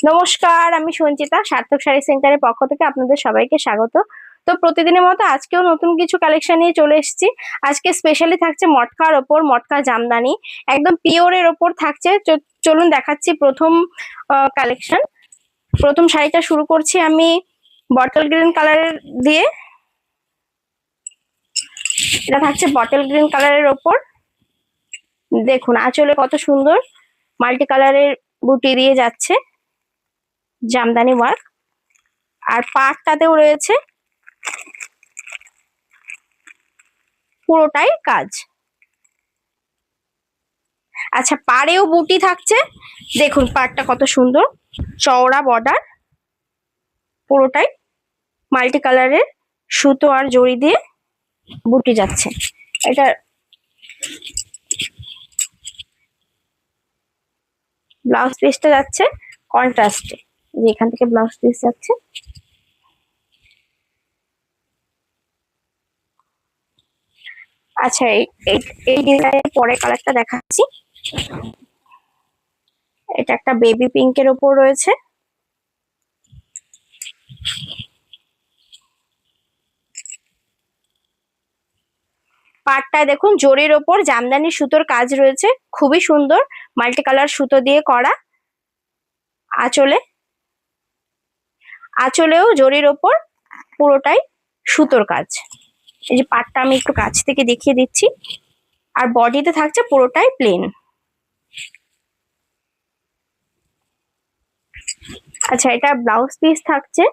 নমস্কার, আমি সঞ্চিতা সার্থক শাড়ি সেন্টারের পক্ষ থেকে আপনাদের সবাইকে স্বাগত। তো প্রতিদিনের মতো আজকেও নতুন কিছু কালেকশন নিয়ে চলে এসেছি। আজকে স্পেশালি থাকছে মটকার ওপর, মটকা জামদানি একদম পিওরের ওপর থাকছে। চলুন দেখাচ্ছি প্রথম কালেকশন। প্রথম শাড়িটা শুরু করছি আমি বটল গ্রিন কালারের দিয়ে। এটা থাকছে বটল গ্রিন কালারের ওপর। দেখুন আঁচলে কত সুন্দর মাল্টি কালারের বুটি দিয়ে যাচ্ছে জামদানি ওয়ার্ক, আর পাড়টাতেও রয়েছে পুরোটাই কাজ। আচ্ছা, পাড়েও বুটি থাকছে। দেখুন পাড়টা কত সুন্দর, চওড়া বর্ডার, পুরোটাই মাল্টি কালারের সুতো আর জড়ি দিয়ে বুটি যাচ্ছে। এটা ব্লাউজ পিসটা যাচ্ছে কন্ট্রাস্টে, যেখান থেকে ব্লাউজ পিস যাচ্ছে। আচ্ছা, এই ডিজাইনের পরে কালারটা দেখাচ্ছি। এটা একটা বেবি পিঙ্কের ওপর রয়েছে। পাড়টায় দেখুন জরির ওপর জামদানি সুতোর কাজ রয়েছে, খুবই সুন্দর মাল্টি কালার সুতো দিয়ে করা। আঁচলেও জরির ওপর পুরোটাই সুতোর কাজ। এই যে পাড়টা আমি একটু কাছ থেকে দেখিয়ে দিচ্ছি। আর বডিতে থাকছে পুরোটাই প্লেন। আচ্ছা, এটা ব্লাউজ পিস থাকছে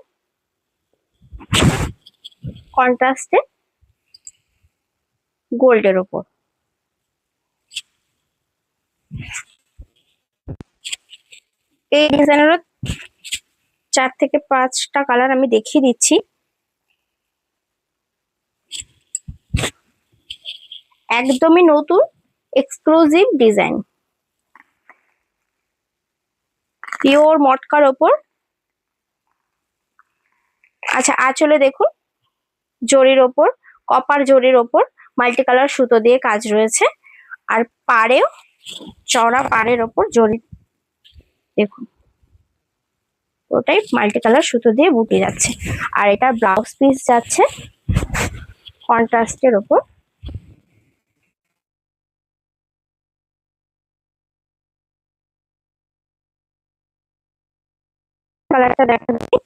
কন্ট্রাস্টে গোল্ডের ওপর। এই ডিজাইনেরও 4 থেকে 5টা কালার আমি দেখিয়ে দিচ্ছি। একদমই নতুন এক্সক্লুসিভ ডিজাইন, পিওর মটকার ওপর। আচ্ছা, আঁচলে দেখুন জরির ওপর, কপার জরির ওপর মাল্টি কালার সুতো দিয়ে কাজ রয়েছে। আর পাড়েও চওড়া পাড়ের ওপর জরি, দেখুন ওটাই মাল্টি কালার সুতো দিয়ে বুটি যাচ্ছে। আর এটা ব্লাউজ পিস যাচ্ছে কন্ট্রাস্টের ওপর। কালারটা দেখা যাচ্ছে,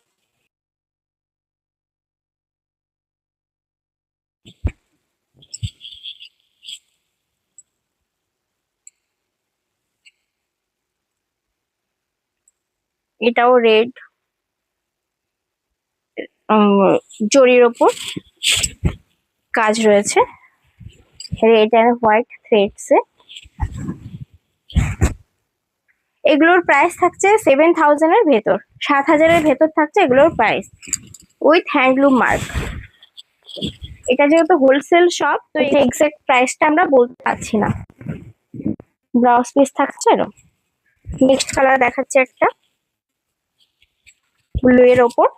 এটাও রেড জরির ওপর কাজ রয়েছে, রেড অ্যান্ড হোয়াইট থ্রেডস এ। এগুলোর প্রাইস থাকছে 7000 এর ভেতর, 7000 এর ভেতর থাকছে এগুলোর প্রাইস উইথ হ্যান্ডলুম মার্ক। এটা যেহেতু হোলসেল শপ, তো এই এক্সাক্ট প্রাইসটা আমরা বলতে পারছি না। ব্লাউজ পিস থাকছে এরকম। নেক্সট কালার দেখাচ্ছে একটা ব্লু এর ওপর।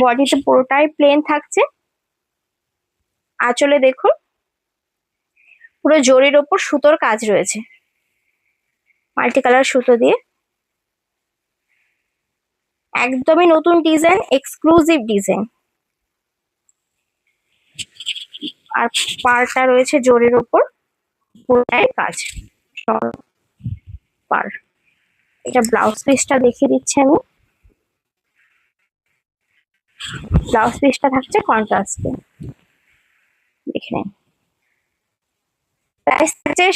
বডিতে পুরোটাই প্লেন থাকছে। আঁচলে দেখুন পুরো জরির ওপর সুতোর কাজ রয়েছে, মাল্টি কালার সুতো দিয়ে। একদমই নতুন ডিজাইন, এক্সক্লুসিভ ডিজাইন। আর পাড়টা রয়েছে জরির ওপর, পুরোটাই কাজ পাড়। এটা ব্লাউজ পিসটা দেখিয়ে দিচ্ছি আমি। ব্লাউজ পিসটা থাকছে কন্ট্রাস্টে, দেখে নিন। প্রাইস থাকছে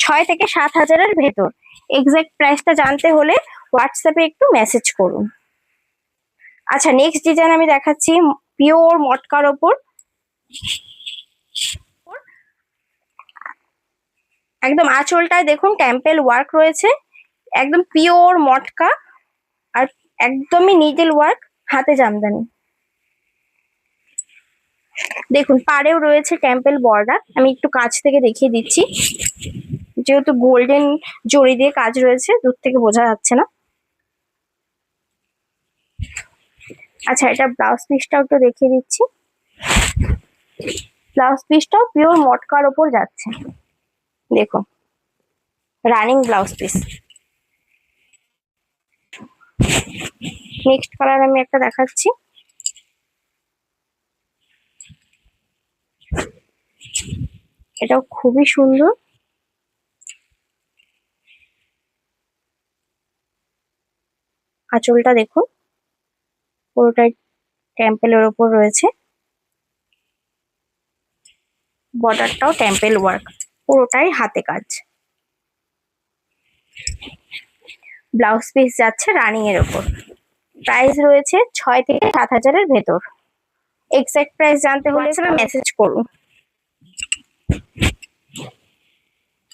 6 থেকে 7000 এর ভেতর। এক্সাক্ট প্রাইসটা জানতে হলে হোয়াটসঅ্যাপে একটু মেসেজ করুন। আচ্ছা, নেক্সট ডিজাইন আমি দেখাচ্ছি পিওর মটকার ওপর। একদম আঁচলটায় দেখুন টেম্পেল ওয়ার্ক রয়েছে, একদম পিওর মটকা, আর একদমই নিডল ওয়ার্ক, হাতে জামদানি। দেখুন পাড়েও রয়েছে টেম্পেল বর্ডার। আমি একটু কাছ থেকে দেখিয়ে দিচ্ছি, যেহেতু গোল্ডেন জড়ি দিয়ে কাজ রয়েছে, দূর থেকে বোঝা যাচ্ছে না। আচ্ছা, এটা ব্লাউজ পিসটাও একটু দেখিয়ে দিচ্ছি। ব্লাউজ পিসটাও পিওর মটকার ওপর যাচ্ছে। দেখুন running blouse piece. Next colour আমি একটা দেখাচ্ছি। এটাও খুবই সুন্দর। আঁচলটা দেখুন পুরোটাই টেম্পেলের ওপর রয়েছে, বর্ডারটাও টেম্পেল ওয়ার্ক, পুরোটাই হাতে কাজ। ব্লাউজ পিস যাচ্ছে রানিং এর ওপর। প্রাইস রয়েছে 6 থেকে 7,000-এর ভেতর। এক্সাক্ট প্রাইস জানতে হলে মেসেজ করুন।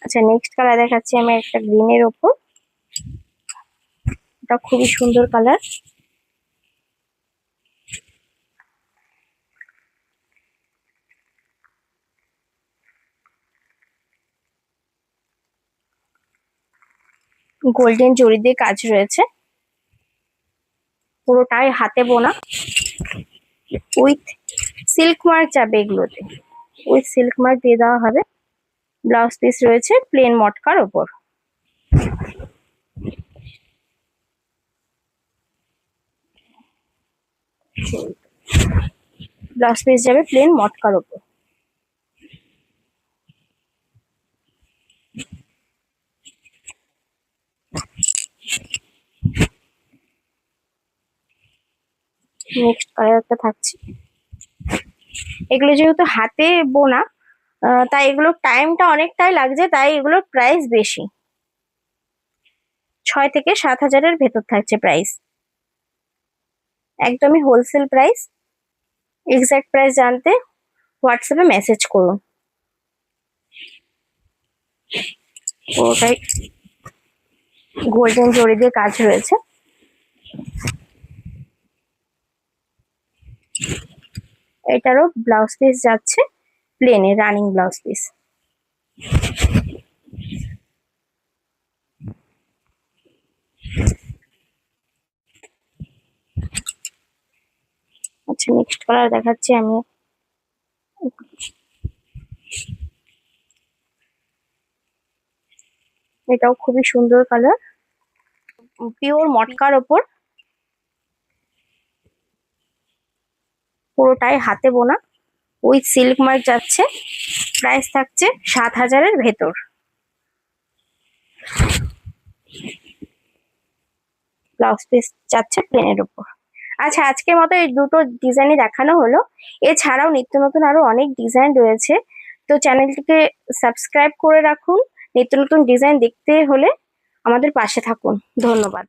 আচ্ছা নেক্সট কালার দেখাচ্ছি আমি একটা গ্রিনের ওপর। এটা খুবই সুন্দর কালার। গোল্ডেন জরি দিয়ে কাজ রয়েছে, পুরোটাই হাতে বোনা, উইথ সিল্ক মার্ক যাবে এগুলোতে, উইথ সিল্ক মার্ক দিয়ে দেওয়া হবে। ব্লাউজ পিস রয়েছে প্লেন মটকার ওপর। ব্লাউজ পিস যাবে প্লেন মটকার ওপর। নেক্সট কালার একটা থাকছে। এগুলো যেহেতু হাতে বোনা তাই এগুলোর টাইমটা অনেকটাই লাগছে, তাই এগুলোর প্রাইস বেশি। 6 থেকে 7,000-এর ভেতর থাকছে প্রাইস, একদমই হোলসেল প্রাইস। এক্সাক্ট প্রাইস জানতে হোয়াটসঅ্যাপে মেসেজ করুন। পুরোটাই গোল্ডেন জরি দিয়ে কাজ রয়েছে। এটারও ব্লাউজ পিস যাচ্ছে প্লেনে, রানিং ব্লাউজ পিস। আচ্ছা নেক্সট কালার দেখাচ্ছি আমি। এটাও খুবই সুন্দর কালার, পিওর মটকার ওপর, পুরোটাই হাতে বোনা, উইথ সিল্ক মার্ক যাচ্ছে। প্রাইস থাকছে 7,000-এর ভেতর। ব্লাউজ পিস যাচ্ছে প্লেনের উপর। আচ্ছা আজকের মতো এই দুটো ডিজাইনই দেখানো হলো। এছাড়াও নিত্য নতুন আরো অনেক ডিজাইন রয়েছে, তো চ্যানেলটিকে সাবস্ক্রাইব করে রাখুন। নিত্য নতুন ডিজাইন দেখতে হলে আমাদের পাশে থাকুন। ধন্যবাদ।